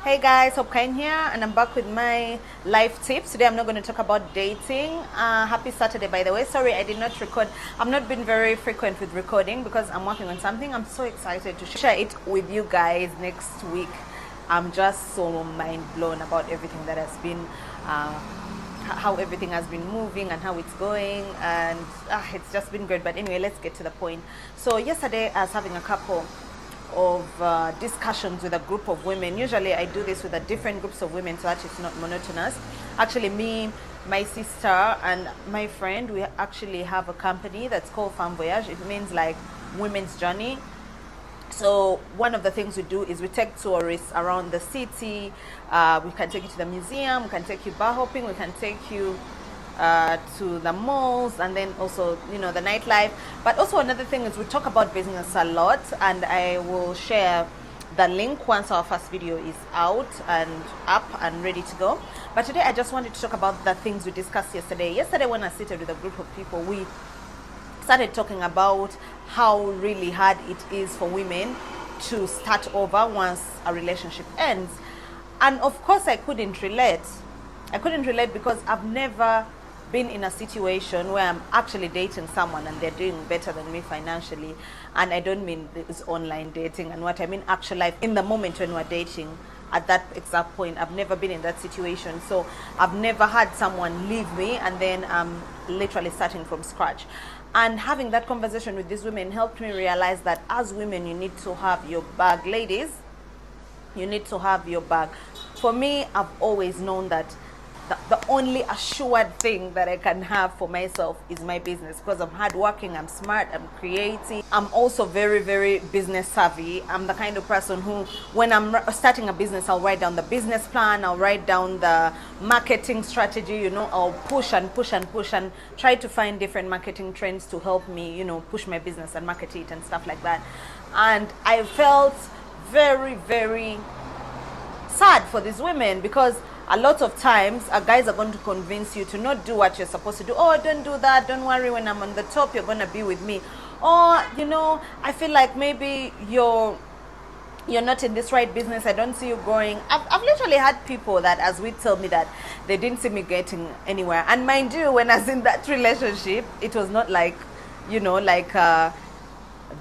Hey guys, Hope Kain here, and I'm back with my life tips. Today I'm not going to talk about dating. Happy Saturday, by the way. Sorry, I did not record. I've not been very frequent with recording because I'm working on something. I'm so excited to share it with you guys next week. I'm just so mind blown about everything that has been, how everything has been moving and how it's going, and it's just been great. But anyway, let's get to the point. So yesterday I was having a couple of discussions with a group of women. Usually I do this with a different groups of women so that it's not monotonous. Actually, me, my sister, and my friend, we actually have a company that's called Femme Voyage. It means like women's journey. So one of the things we do is we take tourists around the city. We can take you to the museum, we can take you bar hopping, we can take you to the malls, and then also the nightlife. But also another thing is we talk about business a lot, and I will share the link once our first video is out and up and ready to go. But today I just wanted to talk about the things we discussed yesterday when I seated with a group of people. We started talking about how really hard it is for women to start over once a relationship ends. And of course I couldn't relate because I've never been in a situation where I'm actually dating someone and they're doing better than me financially. And I don't mean this online dating, and what I mean actual life in the moment when we're dating. At that exact point, I've never been in that situation. So I've never had someone leave me and then I'm literally starting from scratch. And having that conversation with these women helped me realize that as women, you need to have your bag. Ladies, you need to have your bag. For me, I've always known that the only assured thing that I can have for myself is my business, because I'm hardworking, I'm smart, I'm creative. I'm also very, very business savvy. I'm the kind of person who, when I'm starting a business, I'll write down the business plan, I'll write down the marketing strategy, I'll push and push and push and try to find different marketing trends to help me, push my business and market it and stuff like that. And I felt very, very sad for these women, because a lot of times guys are going to convince you to not do what you're supposed to do. Oh, don't do that, don't worry, when I'm on the top you're going to be with me. Or I feel like maybe you're not in this right business, I don't see you growing. I've literally had people that as we tell me that they didn't see me getting anywhere. And mind you, when I was in that relationship, it was not like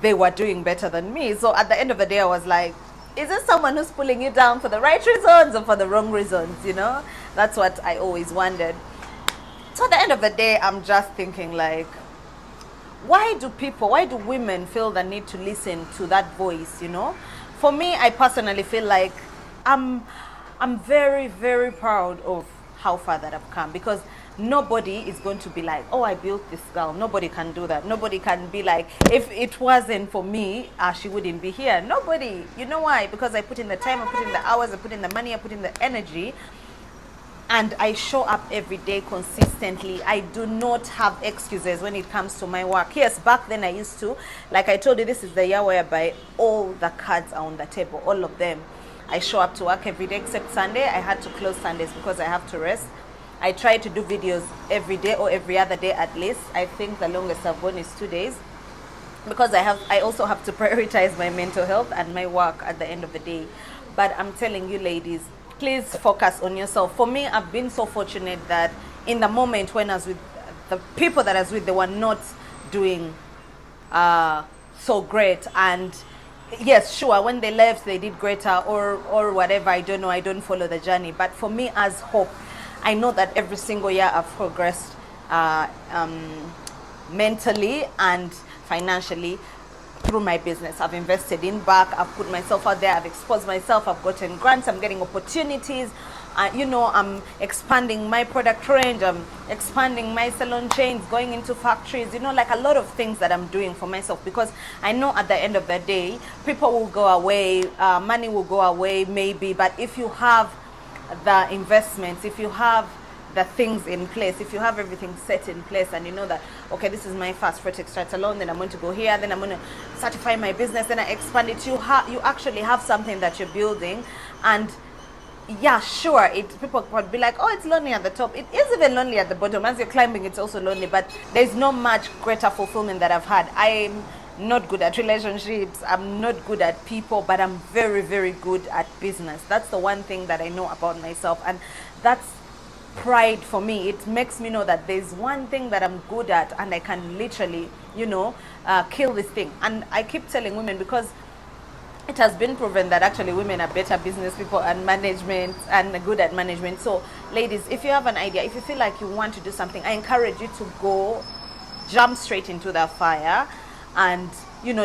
they were doing better than me. So at the end of the day I was like, is this someone who's pulling you down for the right reasons or for the wrong reasons? That's what I always wondered. So at the end of the day, I'm just thinking like, why do women feel the need to listen to that voice? For me, I personally feel like I'm very, very proud of how far that I've come, because nobody is going to be like, oh, I built this girl. Nobody can do that. Nobody can be like, if it wasn't for me, she wouldn't be here. Nobody. You know why? Because I put in the time, I put in the hours, I put in the money, I put in the energy, and I show up every day consistently. I do not have excuses when it comes to my work. Yes, back then I used to. Like I told you, this is the year whereby all the cards are on the table, all of them. I show up to work every day except Sunday. I had to close Sundays because I have to rest. I try to do videos every day or every other day at least. I think the longest I've gone is 2 days, because I also have to prioritize my mental health and my work at the end of the day. But I'm telling you ladies, please focus on yourself. For me, I've been so fortunate that in the moment when I was with the people that I was with, they were not doing so great. And yes, sure, when they left they did greater or whatever, I don't know, I don't follow the journey. But for me as Hope, I know that every single year I've progressed mentally and financially through my business. I've invested in back, I've put myself out there, I've exposed myself, I've gotten grants, I'm getting opportunities. I'm expanding my product range, I'm expanding my salon chains, going into factories, like a lot of things that I'm doing for myself, because I know at the end of the day, people will go away, money will go away maybe, but if you have the investments, if you have the things in place, if you have everything set in place, and you know that, okay, this is my first Fretex Start Salon, then I'm going to go here, then I'm going to certify my business, then I expand it. You actually have something that you're building. And yeah, sure, people would be like, oh, it's lonely at the top. It is even lonely at the bottom. As you're climbing, it's also lonely, but there's no much greater fulfillment that I've had. not good at relationships, I'm not good at people, but I'm very, very good at business. That's the one thing that I know about myself, and that's pride for me. It makes me know that there's one thing that I'm good at, and I can literally, kill this thing. And I keep telling women, because it has been proven that actually women are better business people and management and good at management. So ladies, if you have an idea, if you feel like you want to do something, I encourage you to go jump straight into the fire and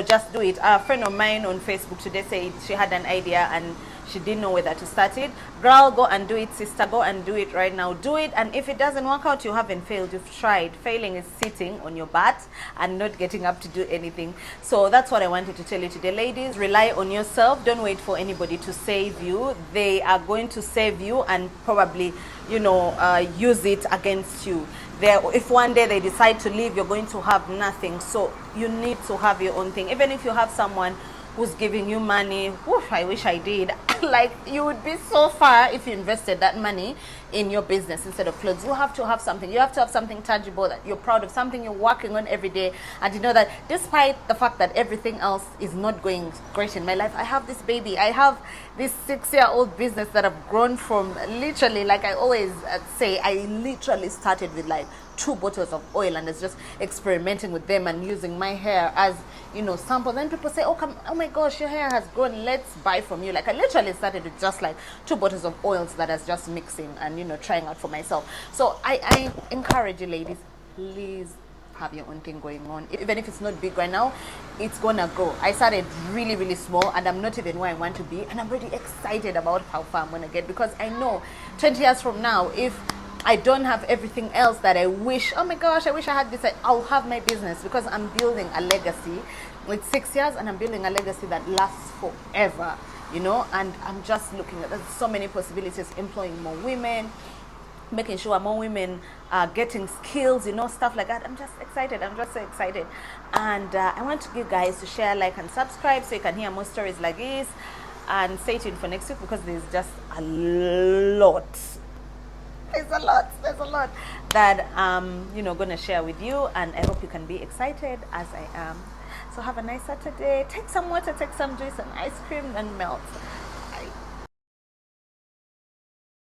just do it. A friend of mine on Facebook today said she had an idea and she didn't know whether to start it. Girl, go and do it. Sister, go and do it right now. Do it, and if it doesn't work out, you haven't failed, you've tried. Failing is sitting on your butt and not getting up to do anything. So that's what I wanted to tell you today. Ladies, rely on yourself. Don't wait for anybody to save you. They are going to save you and probably use it against you. If one day they decide to leave, you're going to have nothing. So you need to have your own thing. Even if you have someone who's giving you money, I wish I did. Like, you would be so far if you invested that money in your business instead of clothes. You have to have something. You have to have something tangible that you're proud of, something you're working on every day. And you know that despite the fact that everything else is not going great in my life, I have this baby. I have this 6-year-old business that I've grown from literally, like I always say, I literally started with like 2 bottles of oil and is just experimenting with them and using my hair as sample. Then people say, oh my gosh, your hair has grown, let's buy from you. Like, I literally started with just like 2 bottles of oils that I was just mixing and trying out for myself. So I encourage you, ladies, please have your own thing going on. Even if it's not big right now, it's gonna grow. I started really, really small and I'm not even where I want to be, and I'm really excited about how far I'm gonna get, because I know 20 years from now, if I don't have everything else that I wish, oh my gosh, I wish I had this, I'll have my business, because I'm building a legacy. It's 6 years and I'm building a legacy that lasts forever, and I'm just looking at, there's so many possibilities, employing more women, making sure more women are getting skills, stuff like that. I'm just excited. I'm just so excited. And I want you guys to share, like, and subscribe so you can hear more stories like this. And stay tuned for next week, because there's just a lot. There's a lot that I'm, going to share with you. And I hope you can be excited as I am. So have a nice Saturday. Take some water, take some juice and ice cream and melt.